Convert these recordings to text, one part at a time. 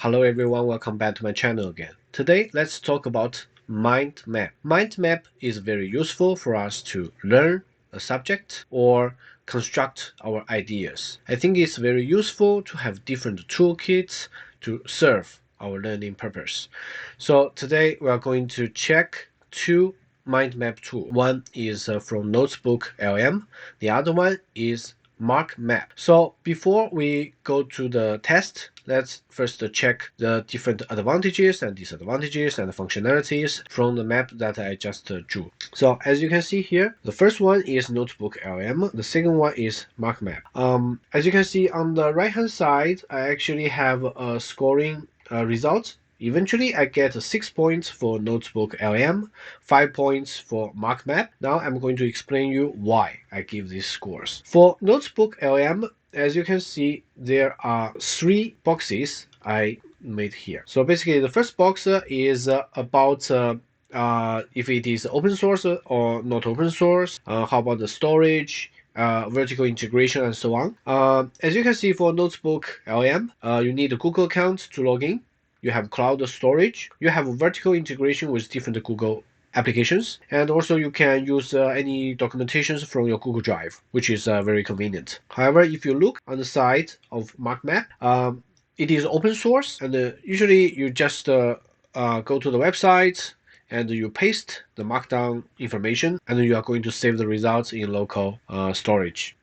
Hello everyone, welcome back to my channel again. Today let's talk about mind map. Mind map is very useful for us to learn a subject or construct our ideas. I think it's very useful to have different toolkits to serve our learning purpose. So today we are going to check two mind map tools. One is from Notebooklm, the other one is MarkMap. So before we go to the test, let's first check the different advantages and disadvantages and functionalities from the map that I just drew. So as you can see here, the first one is Notebooklm, the second one is MarkMap. As you can see on the right hand side, I actually have a scoring result. Eventually, I get 6 points for Notebooklm, 5 points for MarkMap. Now I'm going to explain you why I give these scores. For Notebooklm, as you can see, there are 3 boxes I made here. So basically, the first box is about if it is open source or not open source, how about the storage, vertical integration, and so on. As you can see, for Notebooklm, you need a Google account to log in. You have cloud storage, you have vertical integration with different Google applications, and also you can use any documentations from your Google Drive, which is very convenient. However, if you look on the side of MarkMap, it is open source, and usually you just go to the website and you paste the Markdown information, and you are going to save the results in local storage.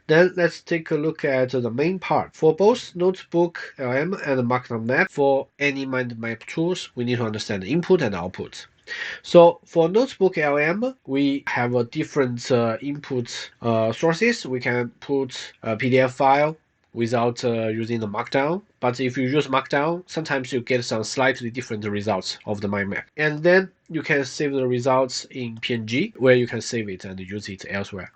Then let's take a look at the main part. For both Notebooklm and Markdown Map, for any mind map tools, we need to understand input and output. So for Notebooklm, we have a different input sources. We can put a PDF file without using the Markdown. But if you use Markdown, sometimes you get some slightly different results of the mind map. And then you can save the results in PNG, where you can save it and use it elsewhere.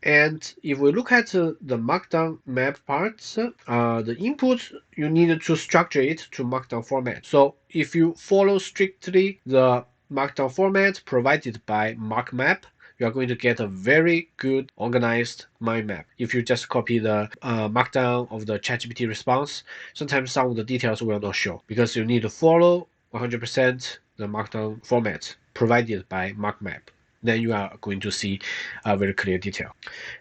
And if we look at the Markdown map parts, the input, you need to structure it to Markdown format. So if you follow strictly the Markdown format provided by MarkMap, you are going to get a very good organized mind map. If you just copy the Markdown of the ChatGPT response, sometimes some of the details will not show because you need to follow 100% the Markdown format provided by MarkMap. Then you are going to see a very clear detail.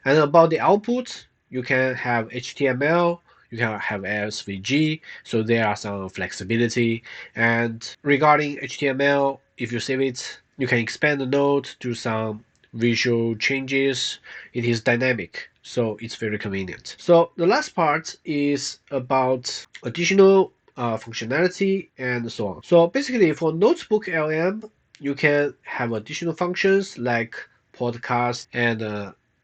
And about the output, you can have HTML, you can have SVG, so there are some flexibility. And regarding HTML, if you save it, you can expand the node, do some visual changes. It is dynamic, so it's very convenient. So the last part is about additional functionality and so on. So basically, for Notebooklm, you can have additional functions like podcast and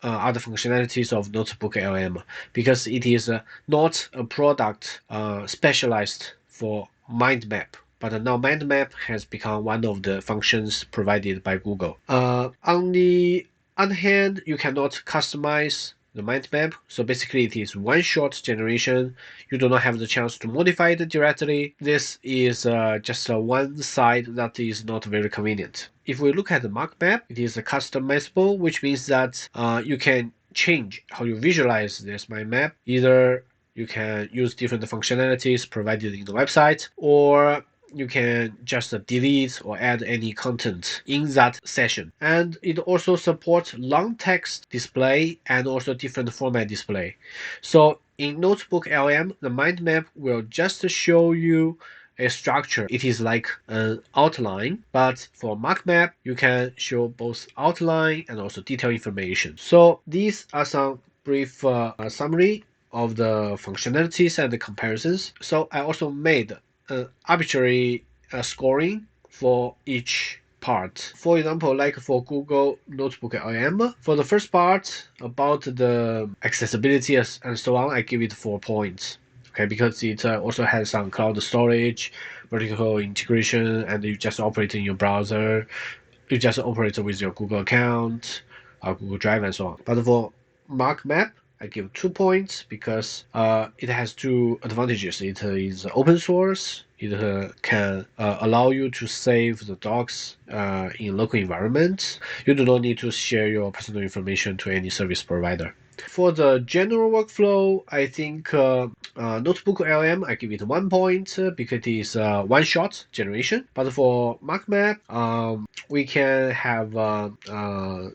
other functionalities of Notebooklm because it is not a product specialized for mind map. But now mind map has become one of the functions provided by Google. On the other hand, you cannot customize the mind map. So basically it is one-shot generation. You do not have the chance to modify it directly. This is just one side that is not very convenient. If we look at the MarkMap, it is customizable, which means that you can change how you visualize this mind map. Either you can use different functionalities provided in the website, or you can just delete or add any content in that session. And it also supports long text display and also different format display. So in Notebooklm, the mind map will just show you a structure. It is like an outline, but for MarkMap, you can show both outline and also detailed information. So these are some brief summary of the functionalities and the comparisons. So I also made arbitrary scoring for each part. For example, like for Google Notebooklm, for the first part about the accessibility and so on, I give it 4 points. Okay, because it also has some cloud storage, vertical integration, and you just operate in your browser. You just operate with your Google account, Google Drive, and so on. But for MarkMap, I give 2 points because it has 2 advantages. It is open source. It can allow you to save the docs in local environments. You do not need to share your personal information to any service provider. For the general workflow, I think Notebooklm, I give it 1 point because it is one-shot generation. But for MarkMap, we can have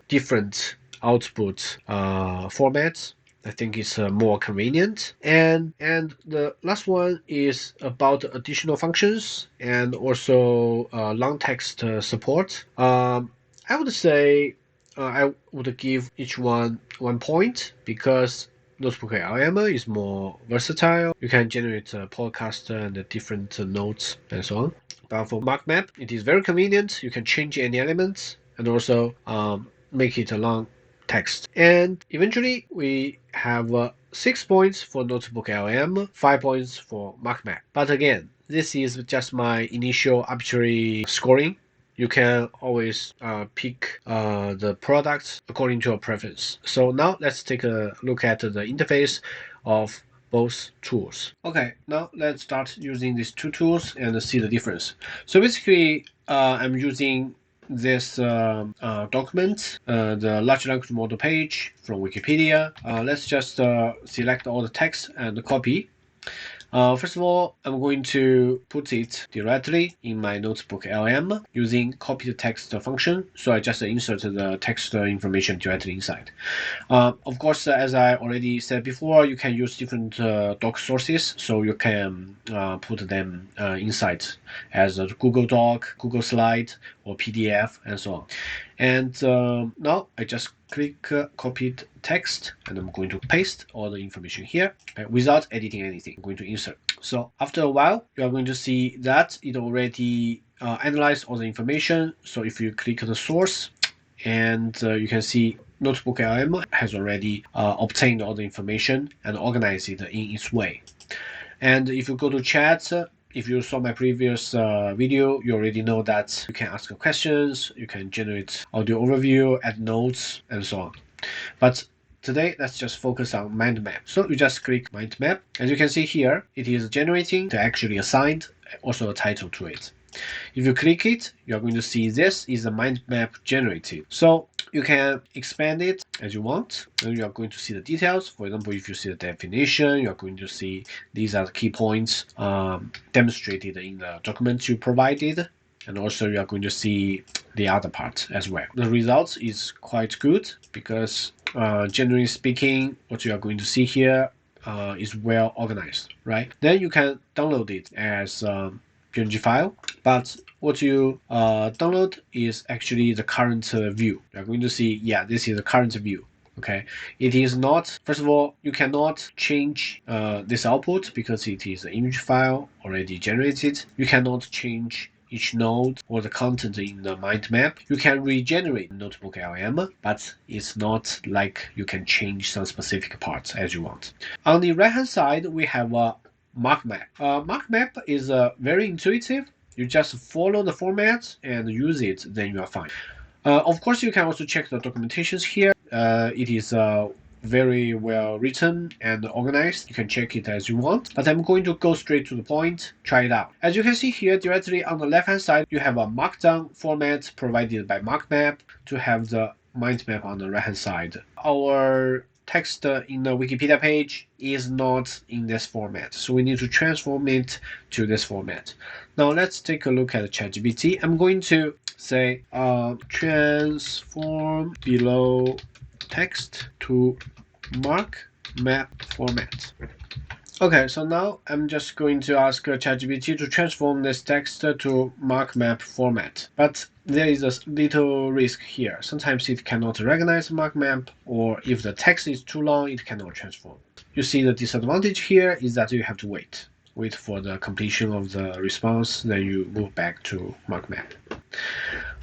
different output formats. I think it's more convenient. And the last one is about additional functions and also long text support. I would say I would give each one 1 point because Notebooklm is more versatile. You can generate a podcast and different notes and so on. But for MarkMap, it is very convenient. You can change any elements and also make it a long text. And eventually, we have 6 points for Notebooklm, 5 points for MarkMap. But again, this is just my initial arbitrary scoring. You can always pick the products according to your preference. So now let's take a look at the interface of both tools. Okay, now let's start using these two tools and see the difference. So basically, I'm using this document, the large language model page from Wikipedia. Let's just select all the text and copy. First of all, I'm going to put it directly in my Notebooklm using copy the text function. So I just insert the text information directly inside. Of course, as I already said before, you can use different doc sources, so you can put them inside as a Google Doc, Google Slide, or PDF, and so on. And now I just click copied text, and I'm going to paste all the information here without editing anything. I'm going to insert. So after a while, you are going to see that it already analyzed all the information. So if you click the source, and you can see Notebooklm has already obtained all the information and organized it in its way. And if you go to chat, if you saw my previous video, you already know that you can ask questions, you can generate audio overview, add notes, and so on. But today, let's just focus on mind map. So you just click mind map. As you can see here, it is generating the actually assigned also a title to it. If you click it, you're going to see this is a mind map generated. So you can expand it as you want. Then you are going to see the details. For example, if you see the definition, you're going to see these are the key points demonstrated in the documents you provided. And also you are going to see the other part as well. The results is quite good because generally speaking, what you are going to see here is well organized, right? Then you can download it as PNG file, but what you download is actually the current view. You're going to see, yeah, this is the current view. Okay, it is not, first of all, you cannot change this output because it is an image file already generated. You cannot change each node or the content in the mind map. You can regenerate Notebooklm, but it's not like you can change some specific parts as you want. On the right hand side, we have a MarkMap. MarkMap is very intuitive. You just follow the format and use it, then you are fine. Of course, you can also check the documentations here. It is very well written and organized. You can check it as you want, but I'm going to go straight to the point, try it out. As you can see here, directly on the left hand side, you have a Markdown format provided by MarkMap to have the mind map on the right hand side. Our text in the Wikipedia page is not in this format, so we need to transform it to this format. Now let's take a look at ChatGPT. I'm going to say transform below text to MarkMap format. Okay, so now I'm just going to ask ChatGPT to transform this text to MarkMap format. But there is a little risk here. Sometimes it cannot recognize MarkMap, or if the text is too long, it cannot transform. You see the disadvantage here is that you have to wait for the completion of the response, then you move back to MarkMap.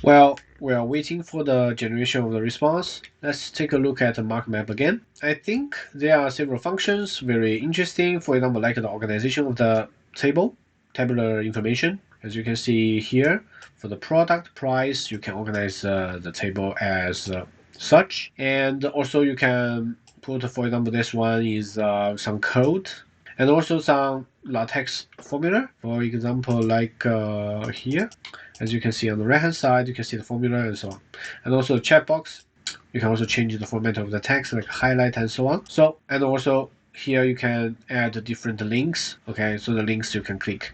Well, we are waiting for the generation of the response. Let's take a look at the MarkMap again. I think there are several functions very interesting. For example, like the organization of the tabular information. As you can see here, for the product price, you can organize the table as such. And also you can put, for example, this one is some code and also some LaTeX formula. For example, like here, as you can see on the right hand side, you can see the formula and so on. And also the chat box, you can also change the format of the text, like highlight and so on. So, and also here you can add different links. Okay, so the links you can click.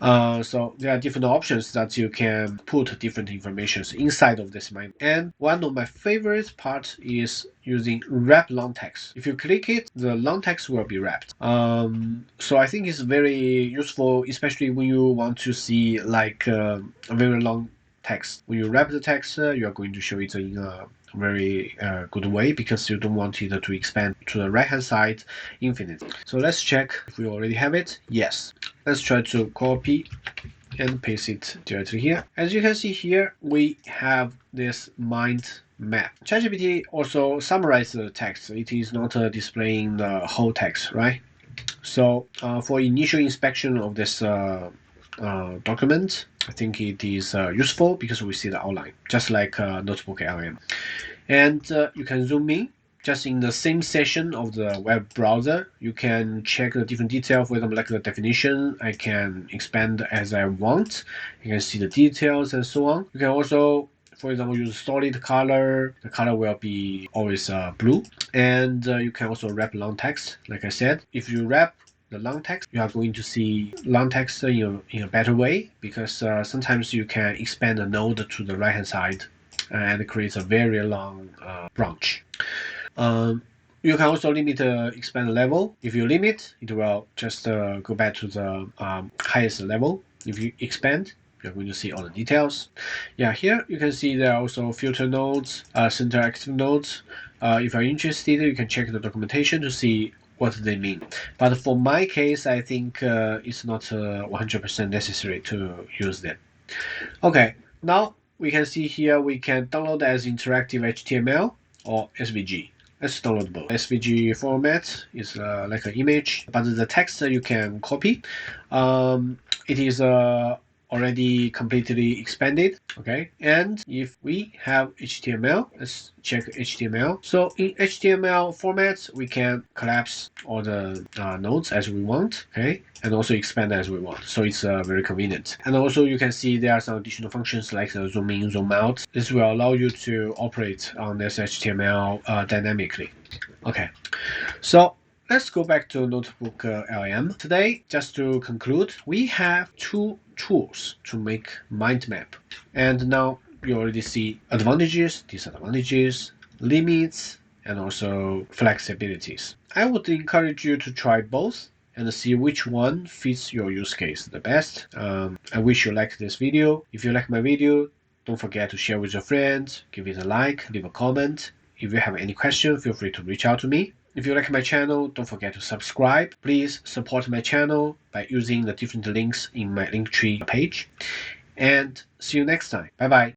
So there are different options that you can put different informations inside of this mind. And one of my favorite parts is using wrap long text. If you click it, the long text will be wrapped. So I think it's very useful, especially when you want to see like a very long text. When you wrap the text, you are going to show it in a very good way because you don't want it to expand to the right hand side infinitely. So let's check if we already have it. Yes. Let's try to copy and paste it directly here. As you can see here, we have this mind map. ChatGPT also summarizes the text. It is not displaying the whole text, right? So for initial inspection of this document, I think it is useful because we see the outline, just like Notebooklm. And you can zoom in just in the same session of the web browser. You can check the different detail. For example, like the definition, I can expand as I want. You can see the details and so on. You can also, for example, use solid color. The color will be always blue. And you can also wrap long text. Like I said, if you wrap the long text, you are going to see long text in a better way because sometimes you can expand the node to the right hand side and it creates a very long branch. You can also limit the expand level. If you limit, it will just go back to the highest level. If you expand, you're going to see all the details. Yeah, here you can see there are also filter nodes, center active nodes. If you're interested, you can check the documentation to see what they mean. But for my case, I think it's not 100% necessary to use them. Okay, now we can see here we can download as interactive HTML or SVG. Let's download both. SVG format is like an image, but the text you can copy. It is already completely expanded. Okay, and if we have HTML, let's check HTML. So in HTML format, we can collapse all the nodes as we want. Okay, and also expand as we want. So it's very convenient. And also you can see there are some additional functions like the zoom in, zoom out. This will allow you to operate on this HTML dynamically. Okay, so let's go back to Notebooklm. Today, just to conclude, we have two tools to make mind map. And now you already see advantages, disadvantages, limits, and also flexibilities. I would encourage you to try both and see which one fits your use case the best. I wish you liked this video. If you like my video, don't forget to share with your friends, give it a like, leave a comment. If you have any question, feel free to reach out to me. If you like my channel, don't forget to subscribe. Please support my channel by using the different links in my Linktree page. And see you next time. Bye bye.